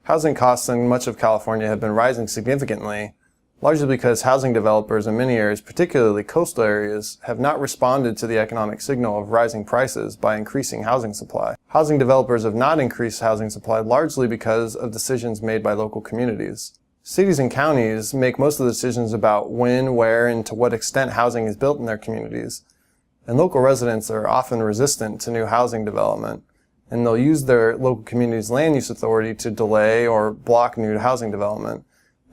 Housing costs in much of California have been rising significantly, largely because housing developers in many areas, particularly coastal areas, have not responded to the economic signal of rising prices by increasing housing supply. Housing developers have not increased housing supply largely because of decisions made by local communities. Cities and counties make most of the decisions about when, where, and to what extent housing is built in their communities. And local residents are often resistant to new housing development, and they'll use their local community's land use authority to delay or block new housing development.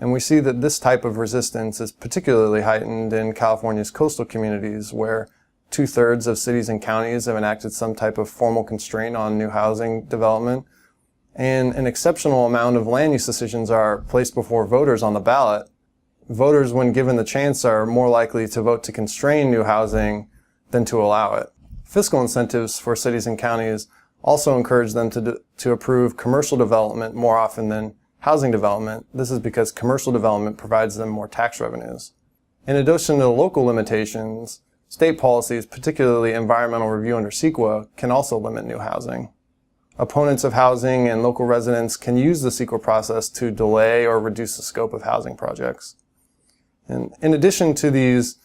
And we see that this type of resistance is particularly heightened in California's coastal communities, where 2/3 of cities and counties have enacted some type of formal constraint on new housing development, and an exceptional amount of land use decisions are placed before voters on the ballot. Voters, when given the chance, are more likely to vote to constrain new housing than to allow it. Fiscal incentives for cities and counties also encourage them to approve commercial development more often than housing development. This is because commercial development provides them more tax revenues. In addition to the local limitations, state policies, particularly environmental review under CEQA, can also limit new housing. Opponents of housing and local residents can use the CEQA process to delay or reduce the scope of housing projects. And in addition to these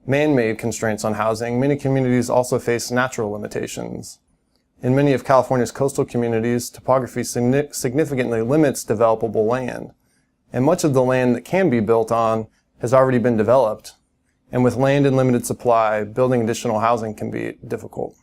man-made constraints on housing, many communities also face natural limitations. In many of California's coastal communities, topography significantly limits developable land, and much of the land that can be built on has already been developed. And with land in limited supply, building additional housing can be difficult.